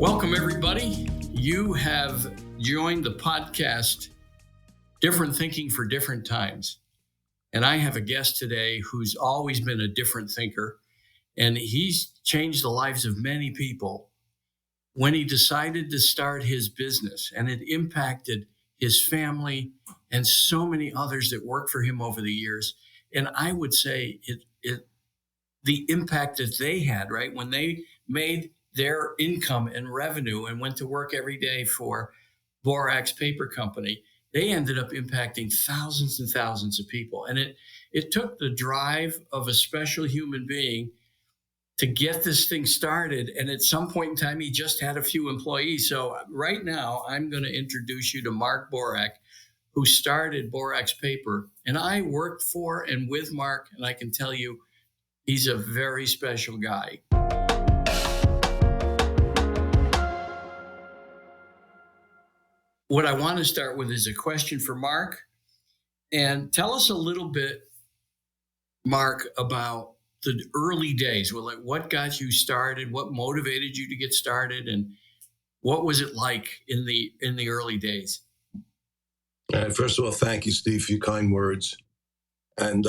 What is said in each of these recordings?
Welcome, everybody. You have joined the podcast, Different Thinking for Different Times. And I have a guest today who's always been a different thinker, and he's changed the lives of many people when he decided to start his business, and it impacted his family and so many others that worked for him over the years. And I would say the impact that they had, right, when they made their income and revenue and went to work every day for Borax Paper Company, they ended up impacting thousands and thousands of people. And it took the drive of a special human being to get this thing started. And at some point in time, he just had a few employees. So right now, I'm going to introduce you to Mark Borak, who started Borax Paper. And I worked for and with Mark, and I can tell you, he's a very special guy. What I want to start with is a question for Mark. And tell us a little bit, Mark, about the early days. Well, like, what got you started? What motivated you to get started? And what was it like in the early days? First of all, thank you, Steve, for your kind words. And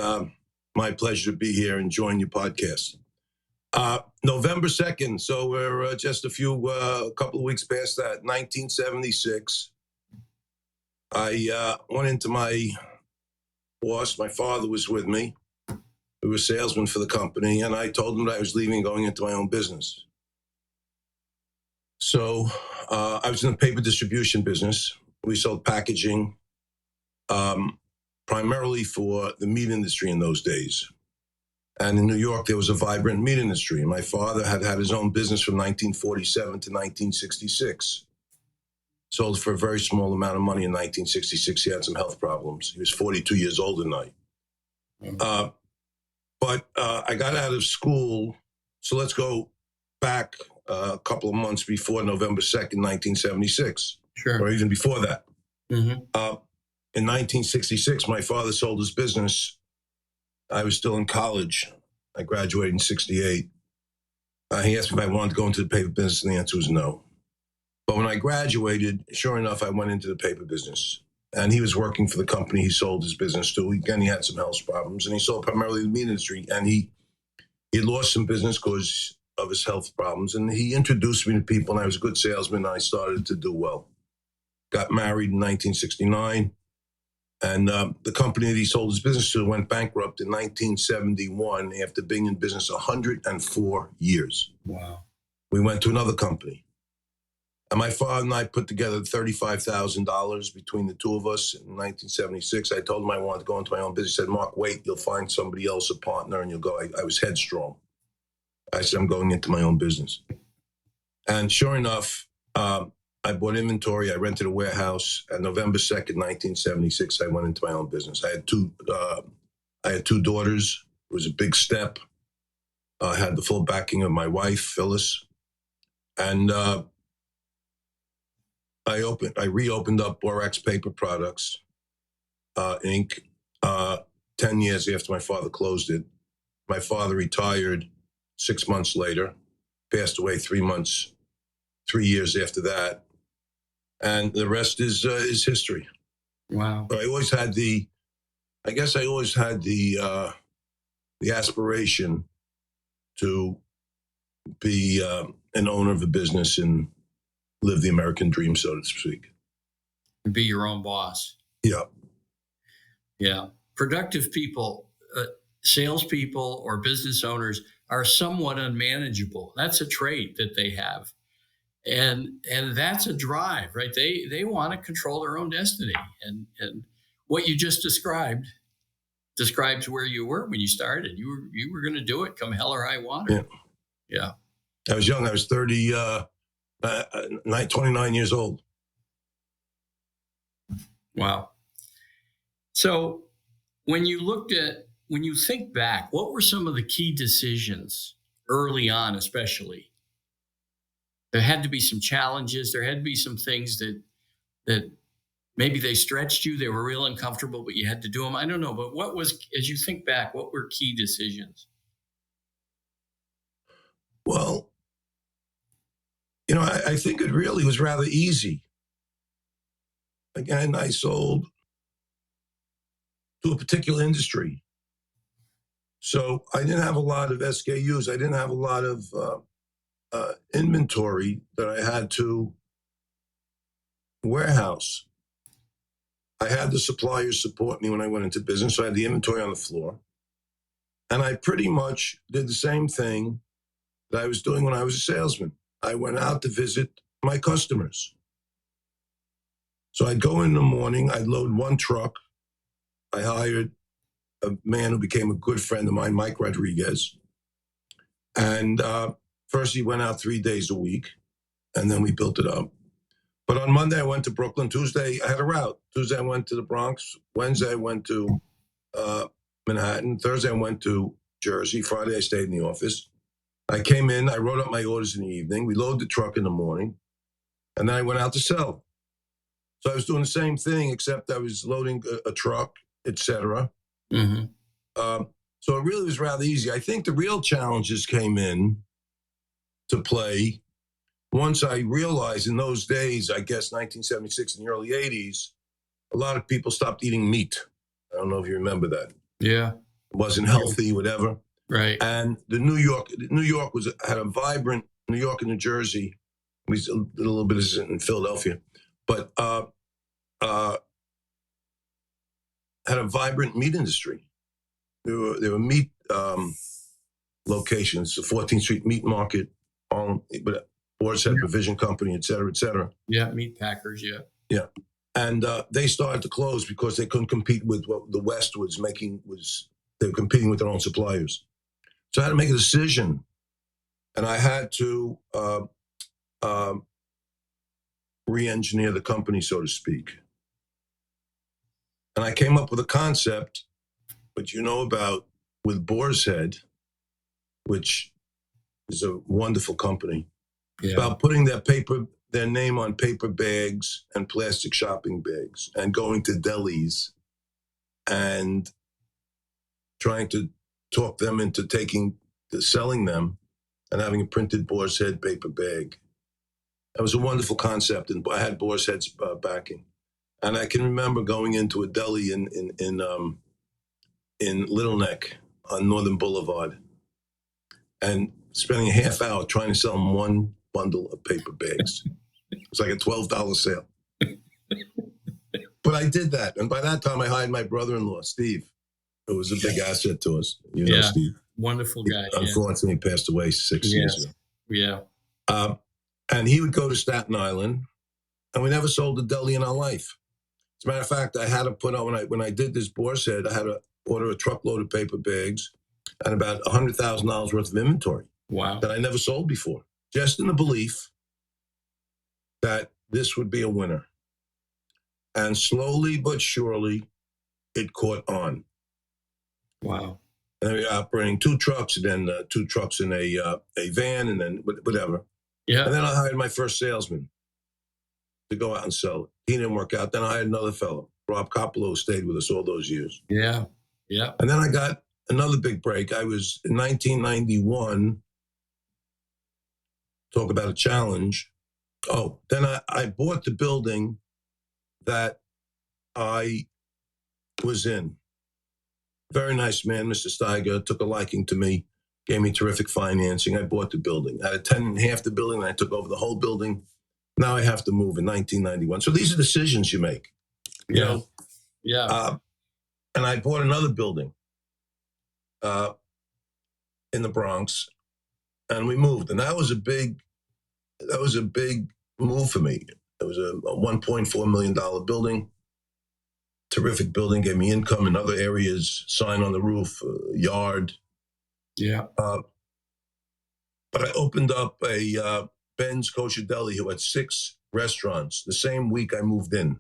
my pleasure to be here and join your podcast. November 2nd, so we're just a couple of weeks past that, 1976. I went into my boss. My father was with me. We were salesmen for the company, and I told him that I was leaving and going into my own business. So I was in the paper distribution business. We sold packaging, primarily for the meat industry in those days. And in New York, there was a vibrant meat industry. And my father had his own business from 1947 to 1966. Sold for a very small amount of money in 1966. He had some health problems. He was 42 years old at night. But I got out of school. So let's go back a couple of months before November 2nd, 1976. Sure. Or even before that. Mm-hmm. In 1966, my father sold his business. I was still in college. I graduated in 68. He asked me if I wanted to go into the paper business, and the answer was no. But when I graduated, sure enough, I went into the paper business. And he was working for the company he sold his business to. Again, he had some health problems, and he sold primarily the meat industry. And he lost some business because of his health problems. And he introduced me to people, and I was a good salesman, and I started to do well. Got married in 1969. And the company that he sold his business to went bankrupt in 1971 after being in business 104 years. Wow. We went to another company. And my father and I put together $35,000 between the two of us in 1976. I told him I wanted to go into my own business. He said, Mark, wait, you'll find somebody else, a partner, and you'll go. I was headstrong. I said, I'm going into my own business. And sure enough, I bought inventory. I rented a warehouse. And November 2nd, 1976, I went into my own business. I had two daughters. It was a big step. I had the full backing of my wife, Phyllis. And I reopened up Borax Paper Products, Inc., 10 years after my father closed it. My father retired 6 months later, passed away 3 years after that. And the rest is history. Wow. I always had the aspiration to be an owner of a business and live the American dream, so to speak. And be your own boss. Yeah. Yeah. Productive people, salespeople or business owners are somewhat unmanageable. That's a trait that they have. And that's a drive, right? They want to control their own destiny. And what you just described describes where you were when you started. You were going to do it come hell or high water. Yeah. I was young. I was 29 years old. Wow. So when you think back, what were some of the key decisions early on, especially? There had to be some challenges. There had to be some things that maybe they stretched you. They were real uncomfortable, but you had to do them. I don't know. But as you think back, what were key decisions? Well, I think it really was rather easy. Again, I sold to a particular industry. So I didn't have a lot of SKUs. I didn't have a lot of inventory that I had to warehouse. I had the suppliers support me when I went into business. So I had the inventory on the floor. And I pretty much did the same thing that I was doing when I was a salesman. I went out to visit my customers. So I'd go in the morning, I'd load one truck. I hired a man who became a good friend of mine, Mike Rodriguez. And first he went out 3 days a week, and then we built it up. But on Monday, I went to Brooklyn. Tuesday, I had a route. Tuesday, I went to the Bronx. Wednesday, I went to Manhattan. Thursday, I went to Jersey. Friday, I stayed in the office. I came in, I wrote up my orders in the evening. We loaded the truck in the morning, and then I went out to sell. So I was doing the same thing, except I was loading a truck, etc. Mm-hmm. So it really was rather easy. I think the real challenges came in to play once I realized in those days, I guess 1976 and the early 80s, a lot of people stopped eating meat. I don't know if you remember that. Yeah. It wasn't healthy, whatever. Right. And New York had a vibrant, New York and New Jersey. We did a little bit of in Philadelphia, but had a vibrant meat industry. There were meat locations, the 14th Street Meat Market, but Borax had Provision Company, et cetera, et cetera. Yeah, meat packers, yeah. Yeah. And they started to close because they couldn't compete with what the West was making. They were competing with their own suppliers. So I had to make a decision. And I had to re-engineer the company, so to speak. And I came up with a concept, which you know about, with Boar's Head, which is a wonderful company. Yeah. About putting their name on paper bags and plastic shopping bags and going to delis and trying to talk them into selling them and having a printed Boar's Head paper bag. That was a wonderful concept, and I had Boar's Head's backing. And I can remember going into a deli in Little Neck on Northern Boulevard and spending a half hour trying to sell them one bundle of paper bags. It was like a $12 sale. But I did that. And by that time, I hired my brother-in-law, Steve, who was a big asset to us. You know, Steve. Wonderful guy. Unfortunately, he passed away 6 years ago. Yeah. And he would go to Staten Island, and we never sold a deli in our life. As a matter of fact, I had to put on, when I did this Boar's Head, I had to order a truckload of paper bags and about $100,000 worth of inventory. Wow. That I never sold before, just in the belief that this would be a winner. And slowly but surely, it caught on. Wow. And we were operating 2 trucks, and then 2 trucks in a van, and then whatever. Yeah. And then I hired my first salesman to go out and sell it. He didn't work out. Then I hired another fellow, Rob Coppolo, stayed with us all those years. Yeah. Yeah. And then I got another big break. I was in 1991. Talk about a challenge. Oh, then I bought the building that I was in. Very nice man, Mr. Steiger, took a liking to me, gave me terrific financing. I bought the building. I had a tenant in half the building, and I took over the whole building. Now I have to move in 1991. So these are decisions you make. You know? Yeah. And I bought another building in the Bronx, and we moved. And that was a big move for me. It was a $1.4 million building. Terrific building, gave me income in other areas, sign on the roof, yard. Yeah. But I opened up a Ben's Kosher Deli, who had 6 restaurants the same week I moved in.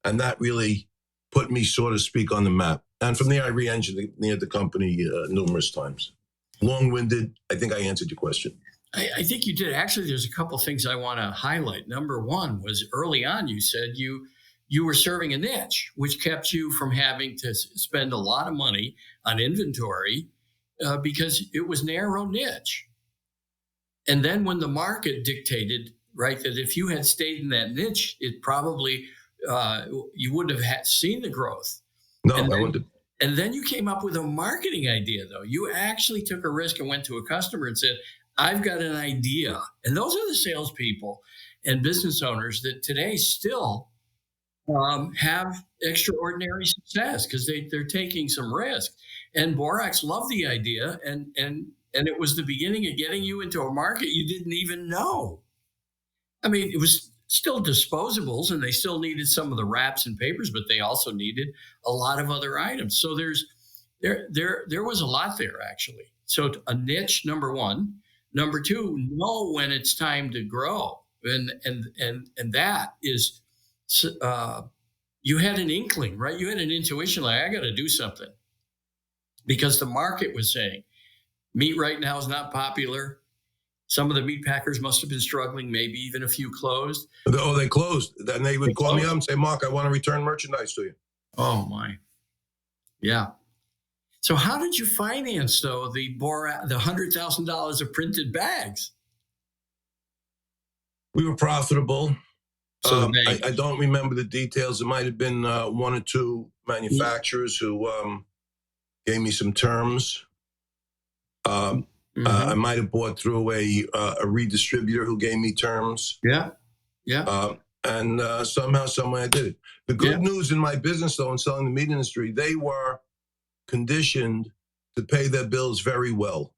And that really put me, so to speak, on the map. And from there, I re-engineered the company numerous times. Long-winded. I think I answered your question. I think you did. Actually, there's a couple of things I want to highlight. Number one was early on, you said you were serving a niche, which kept you from having to spend a lot of money on inventory because it was narrow niche. And then when the market dictated, right, that if you had stayed in that niche, it probably, you wouldn't have seen the growth. No, And I then, wouldn't. and then you came up with a marketing idea, though. You actually took a risk and went to a customer and said, I've got an idea. And those are the salespeople and business owners that today still have extraordinary success because they're taking some risk. And Borax loved the idea, and it was the beginning of getting you into a market you didn't even know. I mean, it was still disposables, and they still needed some of the wraps and papers, but they also needed a lot of other items. So there was a lot there, actually. So a niche, number one. Number two, know when it's time to grow, and that is, you had an inkling, right? You had an intuition, like, I got to do something, because the market was saying meat right now is not popular. Some of the meat packers must have been struggling, maybe even a few closed. Oh, they closed. Then they would call me up and say, Mark, I want to return merchandise to you. Oh, my. Yeah. So how did you finance, though, the $100,000 of printed bags? We were profitable. So I don't remember the details. It might have been one or two manufacturers who gave me some terms. I might have bought through a redistributor who gave me terms. Yeah. And somehow, some way I did it. The good news in my business, though, in selling the meat industry, they were conditioned to pay their bills very well.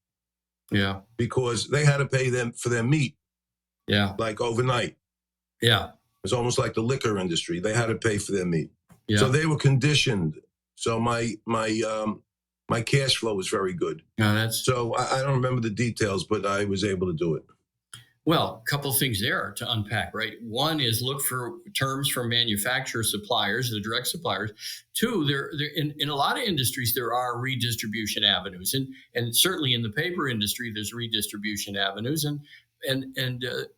Yeah. Because they had to pay them for their meat. Yeah. Like overnight. Yeah. It's almost like the liquor industry. They had to pay for their meat. Yeah. So they were conditioned. So my cash flow was very good. So I don't remember the details, but I was able to do it. Well, a couple of things there to unpack, right? One is look for terms from manufacturer suppliers, the direct suppliers. Two, in a lot of industries, there are redistribution avenues. And certainly in the paper industry, there's redistribution avenues. And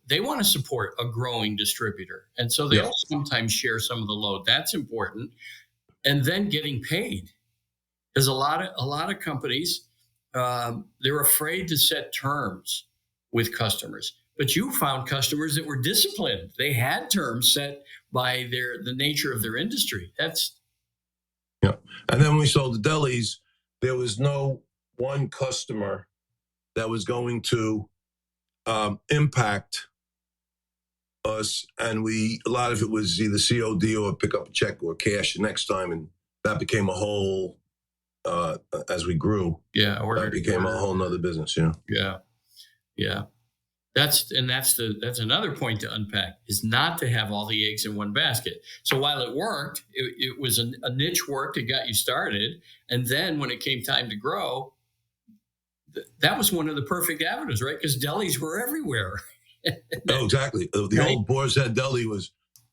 they want to support a growing distributor. And so they'll sometimes share some of the load. That's important. And then getting paid. There's a lot of companies, they're afraid to set terms with customers. But you found customers that were disciplined. They had terms set by the nature of their industry. And then when we sold the delis, there was no one customer that was going to impact us. And a lot of it was either COD or pick up a check or cash the next time. And that became a whole, as we grew. Yeah. That became a whole nother business. Yeah. That's another point to unpack, is not to have all the eggs in one basket. So while it worked, it was a niche work that got you started. And then when it came time to grow, that was one of the perfect avenues, right? Because delis were everywhere. Oh, exactly. The old Boar's Head Deli was,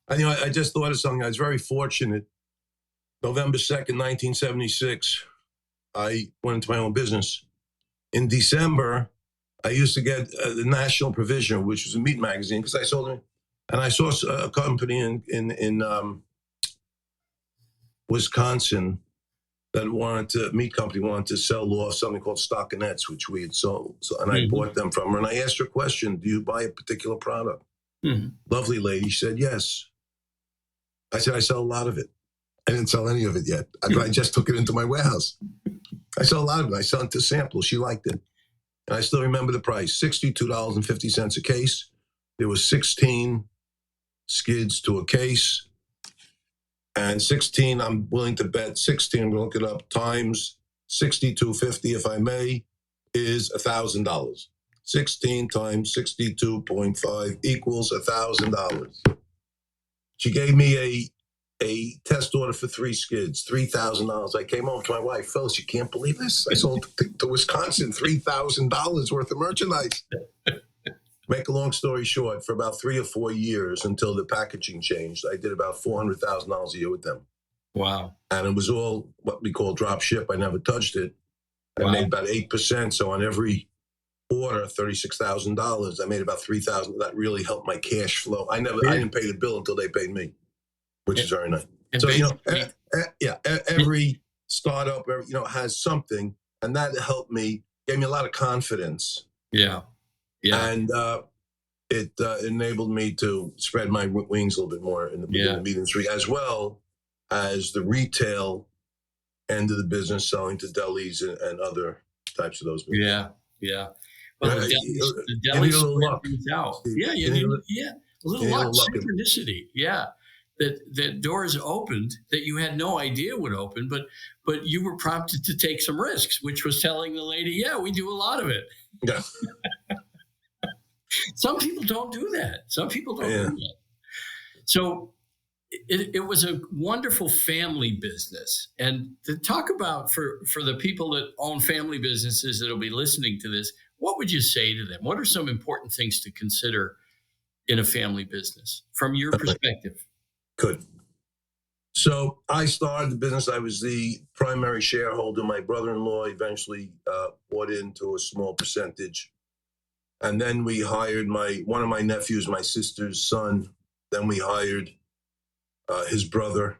I just thought of something. I was very fortunate. November 2nd, 1976, I went into my own business. In December, I used to get the National Provision, which was a meat magazine, because I sold it. And I saw a company in Wisconsin that meat company wanted to sell off something called stockinettes, which we had sold. And I bought them from her. And I asked her a question, do you buy a particular product? Lovely lady. She said, yes. I said, I sell a lot of it. I didn't sell any of it yet. I just took it into my warehouse. I sell a lot of it. I sell it to sample. She liked it. And I still remember the price, $62.50 a case. There was 16 skids to a case. And 16, I'm willing to bet 16, I'm going to look it up, times 62.50, if I may, is $1,000. 16 times 62.5 equals $1,000. She gave me a test order for 3 skids, $3,000. I came home to my wife, Phyllis, you can't believe this? I sold to Wisconsin $3,000 worth of merchandise. Make a long story short, for about 3 or 4 years until the packaging changed, I did about $400,000 a year with them. Wow. And it was all what we call drop ship. I never touched it. I made about 8%. So on every order, $36,000, I made about $3,000. That really helped my cash flow. I didn't pay the bill until they paid me, which is very nice. So, every startup, has something, and that helped me, gave me a lot of confidence. Yeah. Yeah. And it enabled me to spread my wings a little bit more in the meat industry, as well as the retail end of the business, selling to delis and other types of those businesses. Yeah. Yeah. Well, the You delis need a little spread luck, things out. Steve. Yeah. You need A little a luck, little luck. synchronicity. Yeah. That doors opened that you had no idea would open, but you were prompted to take some risks, which was telling the lady, yeah, we do a lot of it. Yeah. Some people don't do that. Some people don't Yeah. do that. So it was a wonderful family business. And to talk about for the people that own family businesses that'll be listening to this, what would you say to them? What are some important things to consider in a family business from your perspective? Good. So I started the business. I was the primary shareholder. My brother-in-law eventually bought into a small percentage. And then we hired one of my nephews, my sister's son. Then we hired his brother.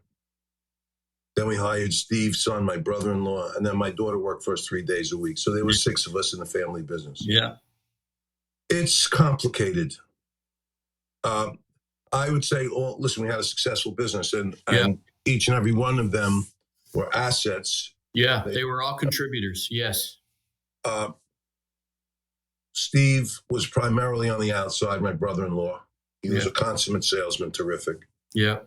Then we hired Steve's son, my brother-in-law. And then my daughter worked for us 3 days a week. So there were 6 of us in the family business. Yeah. It's complicated. I would say, listen, we had a successful business, and each and every one of them were assets. Yeah, they were all contributors. Yes. Steve was primarily on the outside, my brother-in-law. He was a consummate salesman, terrific. Yeah.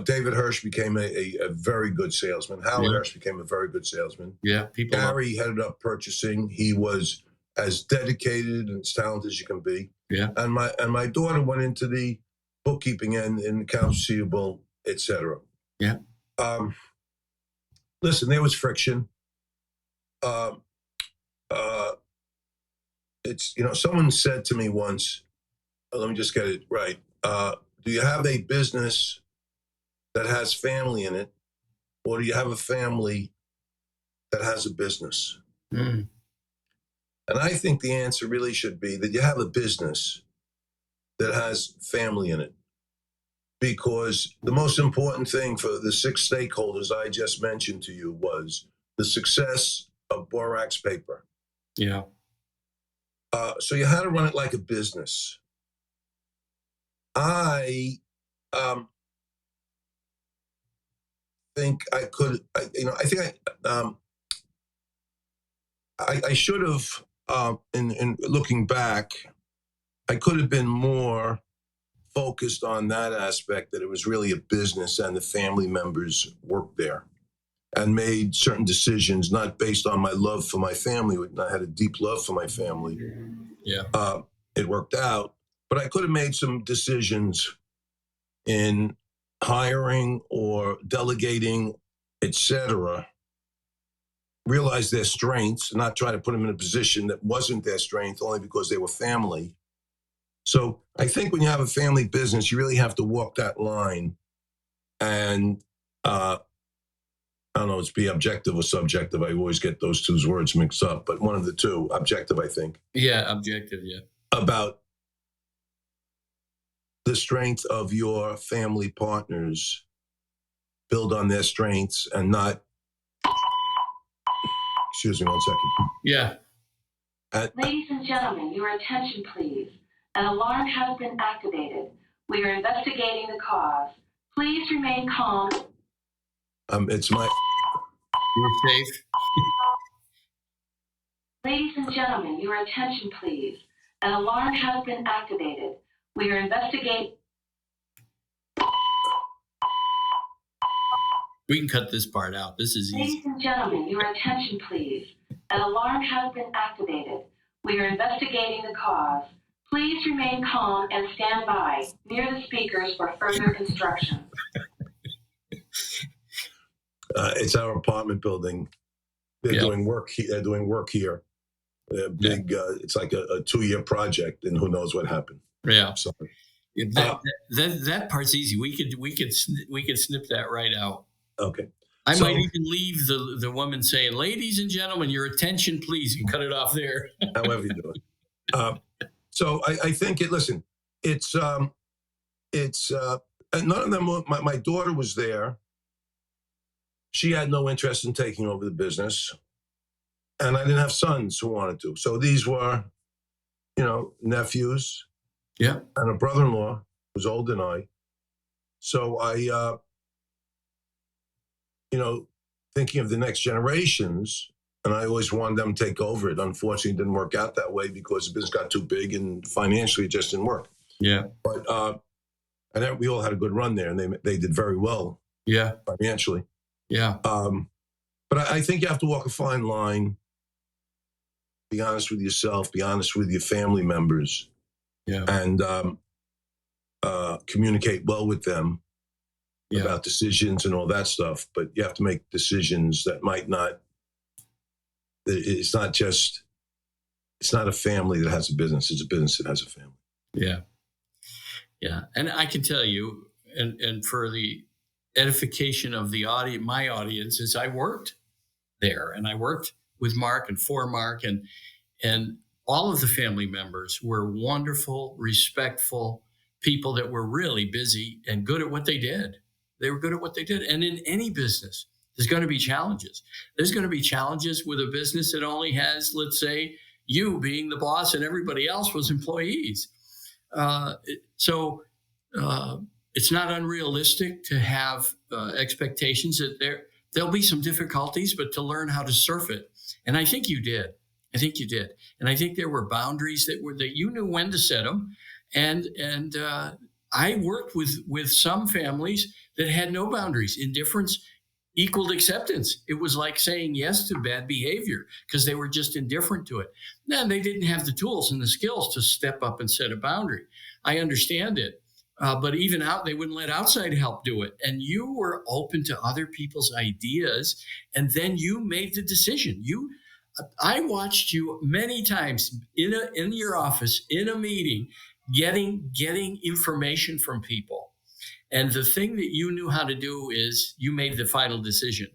David Hirsch became a very good salesman. Howard Hirsch became a very good salesman. Yeah. Gary headed up purchasing. He was as dedicated and as talented as you can be. Yeah. And my daughter went into the bookkeeping and accounts receivable, etc. Yeah. Listen, there was friction. It's, someone said to me once, let me just get it right. Do you have a business that has family in it, or do you have a family that has a business? Mm. And I think the answer really should be that you have a business that has family in it. Because the most important thing for the 6 stakeholders I just mentioned to you was the success of Borax paper. Yeah. So you had to run it like a business. I think I could, I should have, in looking back, I could have been more focused on that aspect, that it was really a business and the family members worked there, and made certain decisions not based on my love for my family. I had a deep love for my family. Yeah. It worked out, but I could have made some decisions in hiring or delegating, etc. Realize their strengths, not try to put them in a position that wasn't their strength only because they were family. So I think when you have a family business, you really have to walk that line. And I don't know, it's be objective or subjective. I always get those 2 words mixed up, but one of the 2, objective, I think. Yeah, objective, yeah. About the strength of your family partners, build on their strengths and not, excuse me 1 second. Yeah. Ladies and gentlemen, your attention, please. An alarm has been activated. We are investigating the cause. Please remain calm. It's my... You're safe. Ladies and gentlemen, your attention, please. An alarm has been activated. We are investigating... We can cut this part out. This is easy. Ladies and gentlemen, your attention, please. An alarm has been activated. We are investigating the cause. Please remain calm and stand by near the speakers for further instructions. It's our apartment building. They're doing work. They're doing work here. They're big. It's like a 2-year project, and who knows what happened. Yeah. So that part's easy. We could snip that right out. Okay. I might even leave the woman saying, "Ladies and gentlemen, your attention, please," and cut it off there. However you do it. So I think listen, it's none of them. My daughter was there. She had no interest in taking over the business, and I didn't have sons who wanted to. So these were nephews Yeah. and a brother-in-law who's older than I. So I, thinking of the next generations, and I always wanted them to take over it. Unfortunately, it didn't work out that way because the business got too big and financially it just didn't work. Yeah. But and then we all had a good run there, and they did very well. Yeah. Financially. Yeah. But I think you have to walk a fine line. Be honest with yourself. Be honest with your family members. Yeah. And communicate well with them about decisions and all that stuff. But you have to make decisions that might not. It's not a family that has a business. It's a business that has a family. Yeah. Yeah. And I can tell you, and for the edification of the audience, my audience, is I worked there, and I worked with Mark and for Mark, and all of the family members were wonderful, respectful people that were really busy and good at what they did. They were good at what they did. And in any business, there's going to be challenges. There's going to be challenges with a business that only has, let's say, you being the boss and everybody else was employees. So it's not unrealistic to have expectations that there'll be some difficulties, but to learn how to surf it. And I think you did. And I think there were boundaries that you knew when to set them. And I worked with some families that had no boundaries. Indifference equaled acceptance. It was like saying yes to bad behavior because they were just indifferent to it. Then they didn't have the tools and the skills to step up and set a boundary. I understand it. But even they wouldn't let outside help do it. And you were open to other people's ideas. And then you made the decision. I watched you many times in your office, in a meeting, getting information from people. And the thing that you knew how to do is you made the final decision.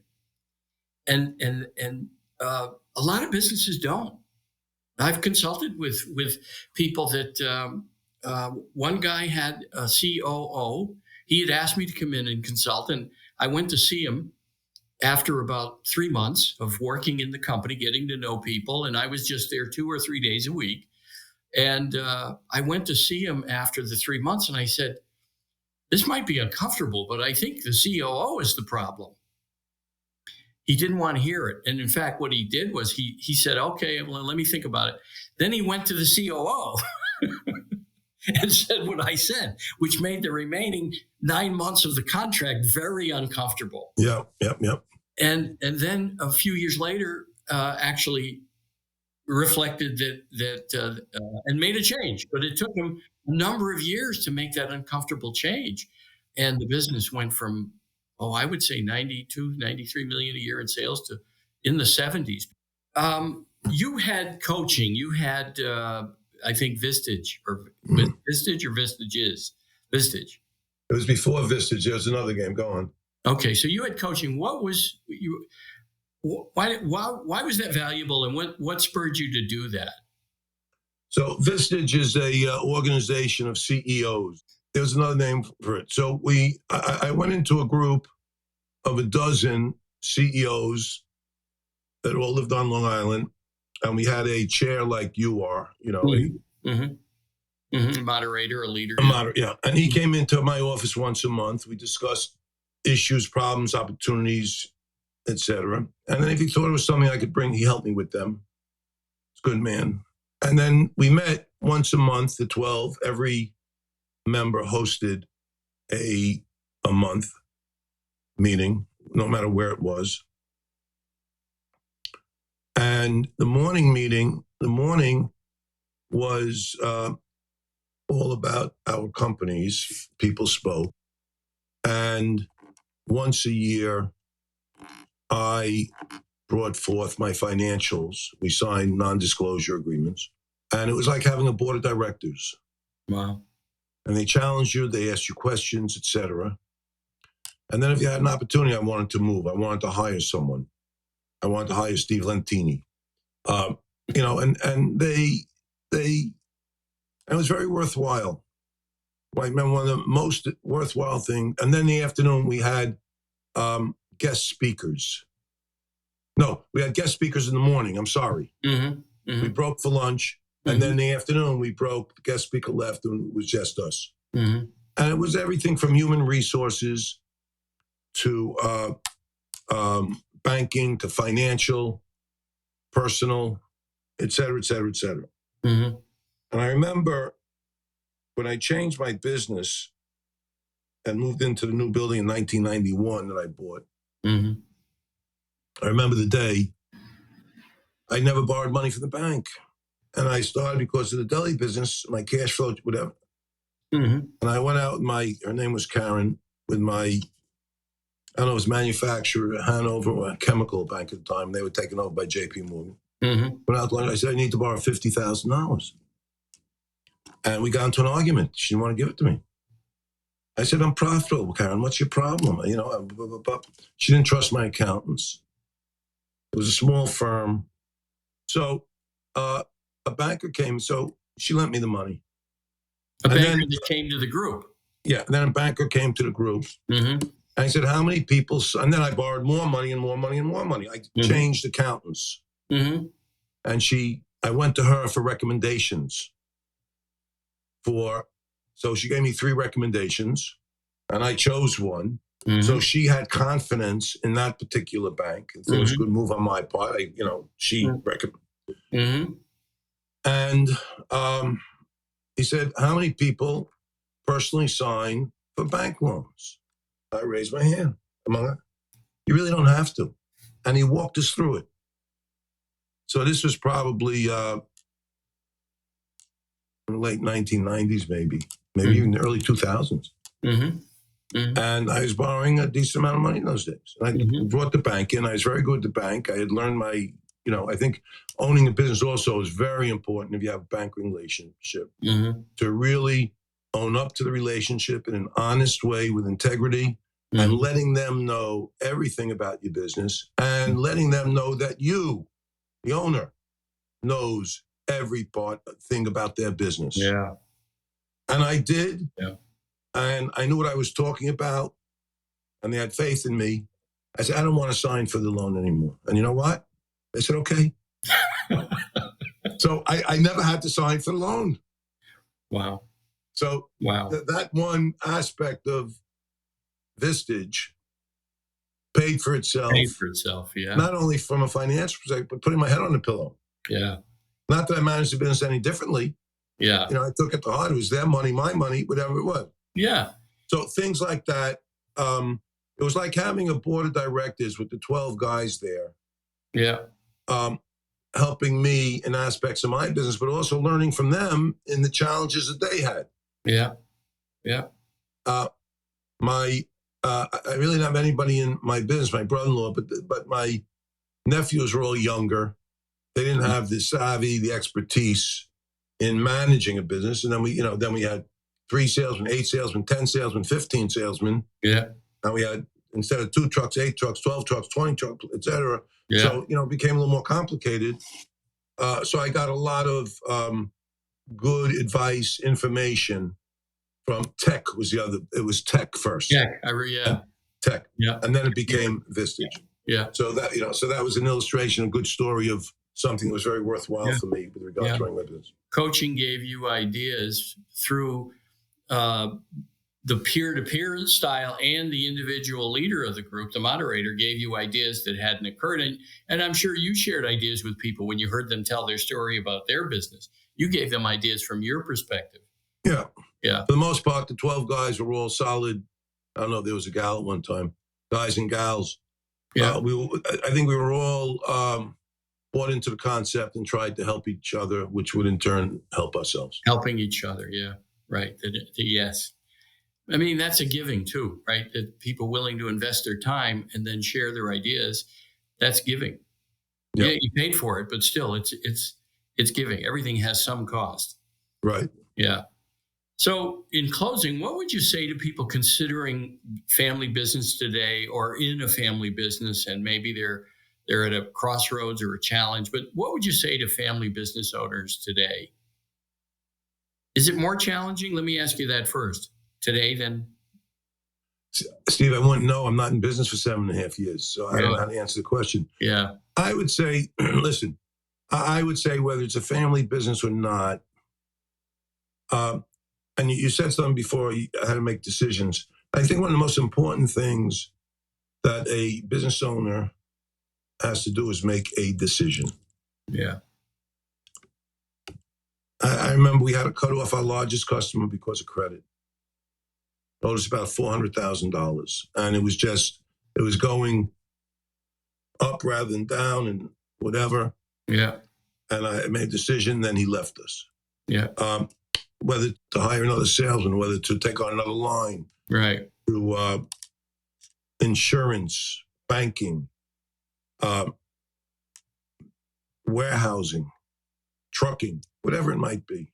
And a lot of businesses don't. I've consulted with people that one guy had a COO. He had asked me to come in and consult, and I went to see him after about 3 months of working in the company, getting to know people. And I was just there 2 or 3 days a week. And I went to see him after the 3 months, and I said, this might be uncomfortable, but I think the COO is the problem. He didn't want to hear it. And in fact, what he did was he said, okay, well, let me think about it. Then he went to the COO and said what I said, which made the remaining 9 months of the contract very uncomfortable. Yeah. And then a few years later, actually reflected that and made a change. But it took him a number of years to make that uncomfortable change. And the business went from, I would say 92, 93 million a year in sales to in the 70s. You had coaching. You had, I think, Vistage or Vistages. Vistage. It was before Vistage. There was another game. Go on. Okay, so you had coaching. What was you? Why was that valuable, and what spurred you to do that? So Vistage is a organization of CEOs. There's another name for it. So I went into a group of a dozen CEOs that all lived on Long Island, and we had a chair like you are, moderator, a leader. Yeah. And he came into my office once a month. We discussed issues, problems, opportunities, etc. And then if he thought it was something I could bring, he helped me with them. It's a good man. And then we met once a month, the 12. Every member hosted a month meeting, no matter where it was. And the morning was all about our companies. People spoke. And once a year, I brought forth my financials. We signed non-disclosure agreements. And it was like having a board of directors. Wow. And they challenged you, they asked you questions, etc. And then if you had an opportunity, I wanted to move. I wanted to hire someone. I wanted to hire Steve Lentini. And it was very worthwhile. I remember one of the most worthwhile things. And then in the afternoon, we had guest speakers. No, we had guest speakers in the morning. I'm sorry. Mm-hmm. Mm-hmm. We broke for lunch. And then in the afternoon, we broke, the guest speaker left, and it was just us. Mm-hmm. And it was everything from human resources to banking to financial, personal, et cetera, et cetera, et cetera. Mm-hmm. And I remember when I changed my business and moved into the new building in 1991 that I bought, Mm-hmm. I remember the day I never borrowed money from the bank. And I started because of the deli business, my cash flow, whatever. Mm-hmm. And I went out with her name was Karen, with my, I don't know, it was manufacturer, Hanover, or a chemical bank at the time. They were taken over by JP Morgan. Mm-hmm. Went out, I said, I need to borrow $50,000. And we got into an argument. She didn't want to give it to me. I said, I'm profitable, Karen. What's your problem? You know, blah, blah, blah. She didn't trust my accountants. It was a small firm. So a banker came, so she lent me the money. A banker that came to the group. Yeah, and then a banker came to the group. Mm-hmm. And I said, how many people? And then I borrowed more money and more money and more money. I changed accountants. Mm-hmm. And I went to her for recommendations. So she gave me 3 recommendations, and I chose one. Mm-hmm. So she had confidence in that particular bank. It was a good move on my part. She recommended. Mm-hmm. And he said, how many people personally sign for bank loans? I raised my hand. You really don't have to. And he walked us through it. So this was probably in the late 1990s, maybe even the early 2000s. Mm-hmm. Mm-hmm. And I was borrowing a decent amount of money in those days. And I brought the bank in. I was very good at the bank. I had learned I think owning a business also is very important if you have a banking relationship, to really own up to the relationship in an honest way with integrity, and letting them know everything about your business, and letting them know that you, the owner, knows every thing about their business. Yeah. And I did. Yeah. And I knew what I was talking about, and they had faith in me. I said, I don't want to sign for the loan anymore. And you know what? They said, okay. So I never had to sign for the loan. Wow. So that one aspect of Vistage paid for itself. Yeah. Not only from a financial perspective, but putting my head on the pillow. Yeah. Not that I managed the business any differently. Yeah. I took it to heart. It was their money, my money, whatever it was. Yeah. So things like that. It was like having a board of directors with the 12 guys there. Yeah. Helping me in aspects of my business, but also learning from them in the challenges that they had. Yeah. Yeah. I really didn't have anybody in my business, my brother-in-law, but my nephews were all younger. They didn't have the savvy, the expertise in managing a business. And then we had 3 salesmen, 8 salesmen, 10 salesmen, 15 salesmen. Yeah. And we had, instead of 2 trucks, 8 trucks, 12 trucks, 20 trucks, et cetera. Yeah. So, it became a little more complicated. So I got a lot of good advice, information from tech it was tech first. Tech. Tech. Yeah. And then it became Vistage. Yeah. So that was an illustration, a good story of something that was very worthwhile for me with regard to running my business. Coaching gave you ideas through the peer-to-peer style, and the individual leader of the group, the moderator, gave you ideas that hadn't occurred. And I'm sure you shared ideas with people when you heard them tell their story about their business. You gave them ideas from your perspective. Yeah. Yeah. For the most part, the 12 guys were all solid. I don't know, there was a gal at one time, guys and gals. Yeah. I think we were all bought into the concept and tried to help each other, which would in turn help ourselves. Helping each other. Yeah. Right. Yes. I mean, that's a giving too, right? That people willing to invest their time and then share their ideas, that's giving. Yep. Yeah, you paid for it, but still it's giving. Everything has some cost. Right. Yeah. So in closing, what would you say to people considering family business today, or in a family business, and maybe they're at a crossroads or a challenge, but what would you say to family business owners today? Is it more challenging? Let me ask you that first. Today, then? Steve, I wouldn't know. I'm not in business for 7.5 years, so I don't know how to answer the question. Yeah. I would say, listen, I would say whether it's a family business or not, and you said something before, how to make decisions. I think one of the most important things that a business owner has to do is make a decision. Yeah. I remember we had to cut off our largest customer because of credit. It was about $400,000. And it was going up rather than down and whatever. Yeah. And I made a decision, then he left us. Yeah. Whether to hire another salesman, whether to take on another line. Right. To insurance, banking, warehousing, trucking, whatever it might be.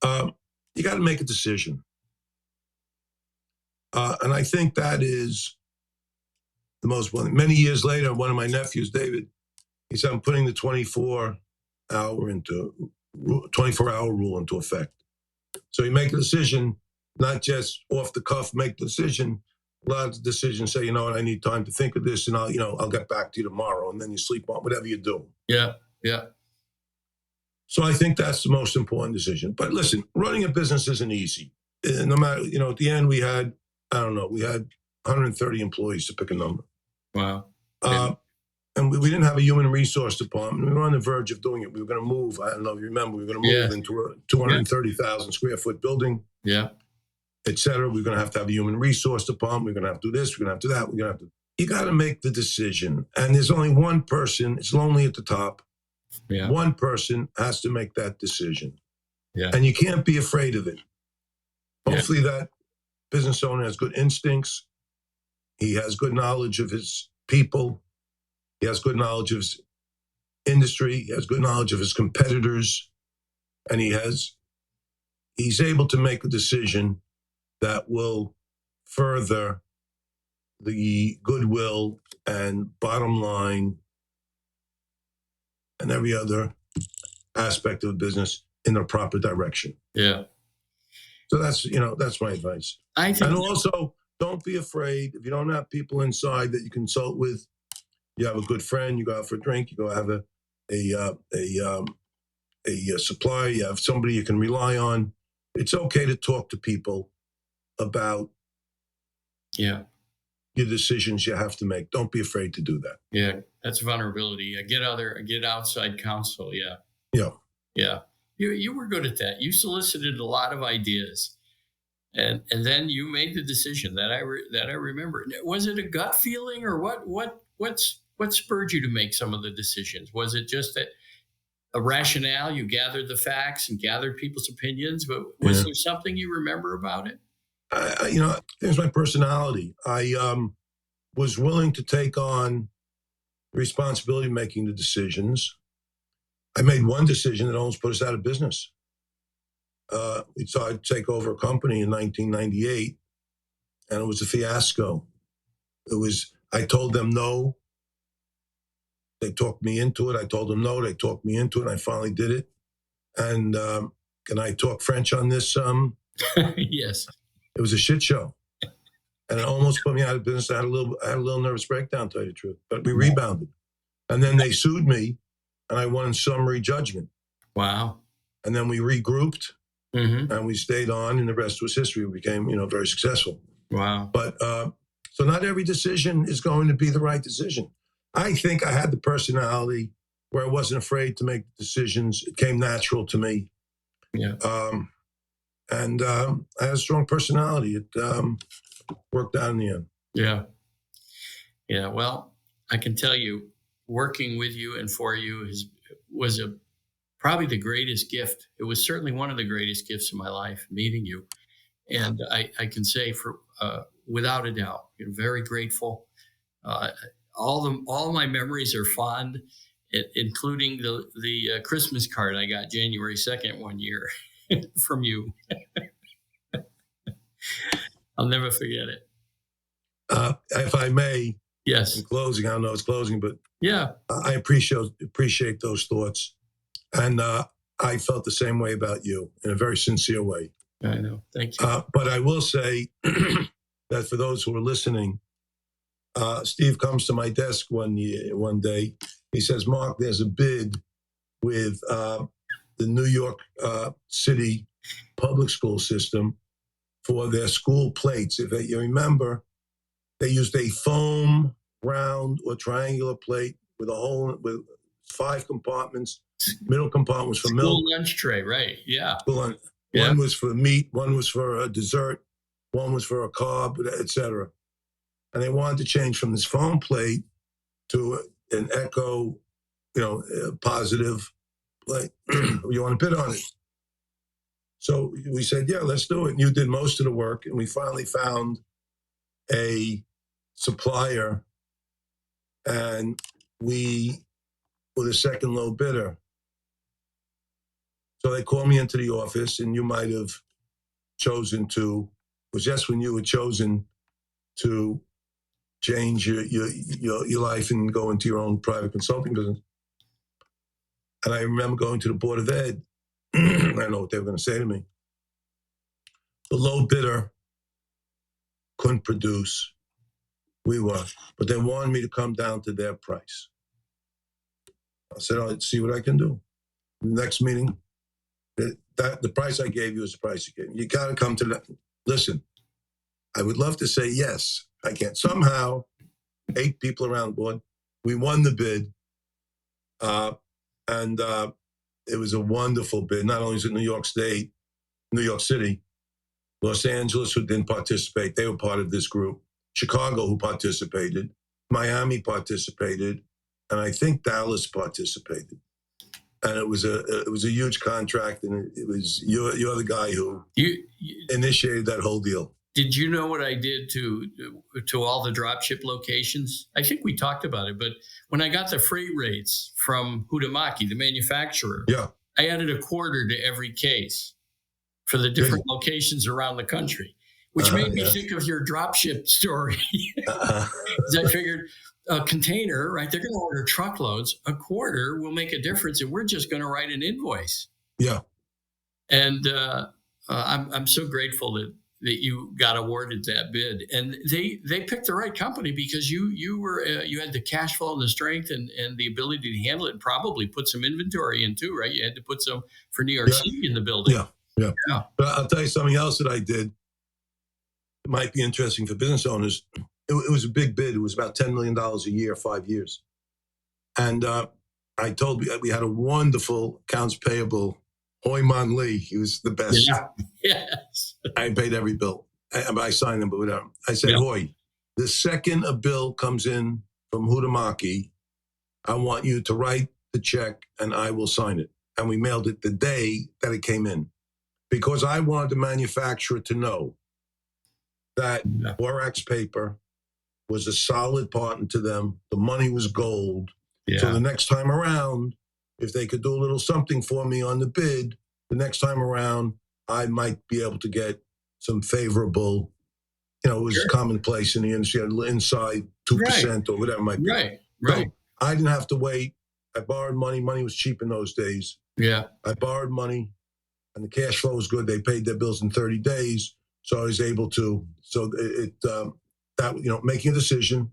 You got to make a decision. And I think that is the most one. Many years later, one of my nephews, David, he said, I'm putting the 24-hour rule into effect. So you make a decision, not just off the cuff, make the decision. A lot of decisions say, you know what, I need time to think of this, and I'll get back to you tomorrow. And then you sleep on whatever you do. Yeah. Yeah. So I think that's the most important decision. But listen, running a business isn't easy. No matter, at the end we had 130 employees, to pick a number. Wow. And we didn't have a human resource department. We were on the verge of doing it. We were going to move. I don't know if you remember. We were going to move into a 230,000 square foot building. Yeah. Et cetera. We're going to have a human resource department. We're going to have to do this. We're going to have to do that. You got to make the decision. And there's only one person. It's lonely at the top. Yeah. One person has to make that decision. Yeah. And you can't be afraid of it. Hopefully that business owner has good instincts. He has good knowledge of his people. He has good knowledge of his industry. He has good knowledge of his competitors. And he's able to make a decision that will further the goodwill and bottom line and every other aspect of the business in the proper direction. Yeah. So that's my advice. And also, don't be afraid. If you don't have people inside that you consult with, you have a good friend, you go out for a drink, you go have a supplier, you have somebody you can rely on. It's okay to talk to people about your decisions you have to make. Don't be afraid to do that. Yeah, that's vulnerability. Get outside counsel. Yeah. Yeah. Yeah. You were good at that. You solicited a lot of ideas, and then you made the decision that I remember. Was it a gut feeling, or what spurred you to make some of the decisions? Was it just a rationale? You gathered the facts and gathered people's opinions, but was there something you remember about it? It was my personality. I was willing to take on the responsibility of making the decisions. I made one decision that almost put us out of business. We tried to take over a company in 1998, and it was a fiasco. I told them no. They talked me into it. I told them no. They talked me into it. And I finally did it. And can I talk French on this? Yes. It was a shit show. And it almost put me out of business. I had a little nervous breakdown, to tell you the truth. But we rebounded. And then they sued me, and I won in summary judgment. Wow. And then we regrouped, and we stayed on, and the rest was history. We became, very successful. Wow. But so not every decision is going to be the right decision. I think I had the personality where I wasn't afraid to make decisions. It came natural to me. Yeah. And I had a strong personality. It worked out in the end. Yeah. Yeah. Well, I can tell you, working with you and for you was probably the greatest gift. It was certainly one of the greatest gifts of my life, meeting you. And I can say without a doubt, very grateful. All my memories are fond, including the Christmas card I got January 2nd one year from you. I'll never forget it. If I may, yes. In closing, I don't know it's closing, but yeah, I appreciate those thoughts, and I felt the same way about you in a very sincere way. I know. Thank you. But I will say that for those who are listening, Steve comes to my desk one day. He says, "Mark, there's a bid with the New York City public school system for their school plates. If you remember, they used a foam, round, or triangular plate with a hole with 5 compartments. Middle compartment was for milk. School lunch tray, right? Yeah. One was for meat, one was for a dessert, one was for a carb, etc. And they wanted to change from this foam plate to an eco, positive plate. You want to bid on it? So we said, yeah, let's do it. And you did most of the work, and we finally found a supplier, and we were the second low bidder. So they called me into the office, and you might have chosen to, it was just when you had chosen to change your life and go into your own private consulting business. And I remember going to the Board of Ed. I don't know what they were going to say to me. The low bidder couldn't produce. We were, but they wanted me to come down to their price. I said, I'll see what I can do. The next meeting, the price I gave you is the price you gave me. You got to come to that. Listen, I would love to say yes. I can't. Somehow, 8 people around the board, we won the bid. And it was a wonderful bid. Not only is it New York State, New York City, Los Angeles, who didn't participate, they were part of this group. Chicago, who participated, Miami participated, and I think Dallas participated. And it was a huge contract, and it was you're the guy who initiated that whole deal. Did you know what I did to all the dropship locations? I think we talked about it, but when I got the freight rates from Huhtamaki, the manufacturer, I added a quarter to every case for the different locations around the country, which made me think of your dropship story. Because I figured a container, right? They're going to order truckloads. A quarter will make a difference, and we're just going to write an invoice. Yeah. And I'm so grateful that you got awarded that bid, and they picked the right company because you had the cash flow and the strength and the ability to handle it, and probably put some inventory in too, right? You had to put some for New York City in the building. Yeah. But I'll tell you something else that I did. It might be interesting for business owners. It was a big bid. It was about $10 million a year, 5 years. And I told you, we had a wonderful accounts payable, Hoy Man Lee. He was the best. Yeah. Yes. I paid every bill. I signed them, but whatever. I said, Hoy, the second a bill comes in from Huhtamaki, I want you to write the check and I will sign it. And we mailed it the day that it came in, because I wanted the manufacturer to know that Borax paper was a solid partner to them. The money was gold. Yeah. So the next time around, if they could do a little something for me on the bid, the next time around, I might be able to get some favorable, it was commonplace in the industry, inside 2% or whatever it might be. Right. So I didn't have to wait. I borrowed money. Money was cheap in those days. Yeah. I borrowed money, and the cash flow was good. They paid their bills in 30 days. So I was able to, making a decision,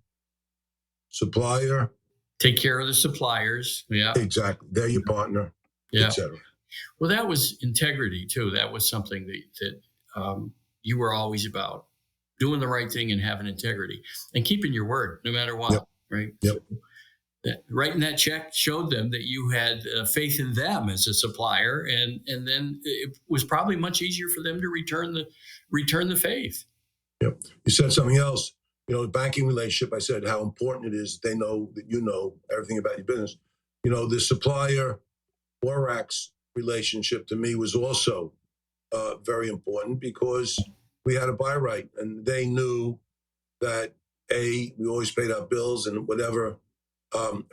supplier. Take care of the suppliers. Yeah. Exactly. They're your partner, etc. Well, that was integrity too. That was something that you were always about, doing the right thing and having integrity and keeping your word no matter what. Right. Yep. So writing that check showed them that you had faith in them as a supplier, and then it was probably much easier for them to return the faith. Yep. You said something else. The banking relationship, I said how important it is. They know that you know everything about your business. The supplier Borax relationship to me was also very important, because we had a buy right, and they knew that we always paid our bills, and whatever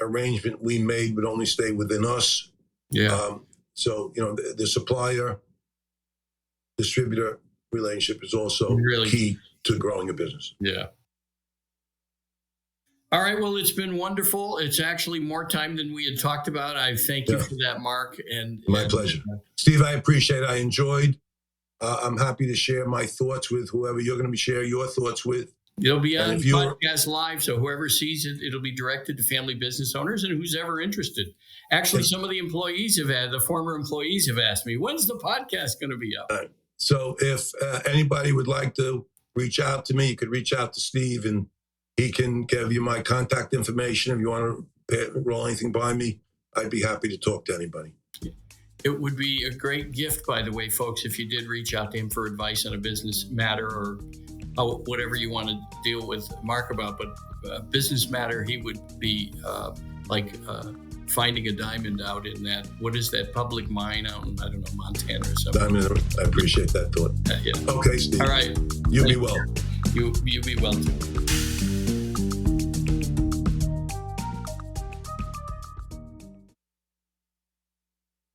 arrangement we made would only stay within us. Yeah. So the supplier distributor relationship is also really key to growing a business. Yeah. All right. Well, it's been wonderful. It's actually more time than we had talked about. I thank you for that, Mark. My pleasure. Steve, I appreciate it. I enjoyed. I'm happy to share my thoughts with whoever you're going to be sharing your thoughts with. It'll be And on if you're- podcast live, so whoever sees it, it'll be directed to family business owners and who's ever interested. Actually, some of the former employees have asked me, when's the podcast going to be up? So if anybody would like to reach out to me, you could reach out to Steve and he can give you my contact information. If you want to roll anything by me, I'd be happy to talk to anybody. It would be a great gift, by the way, folks, if you did reach out to him for advice on a business matter or whatever you want to deal with Mark about. But business matter, he would be like finding a diamond out in that, what is that public mine out in, I don't know, Montana or something. I appreciate that thought. Yeah. Okay, Steve. All right. You be well. You be well too.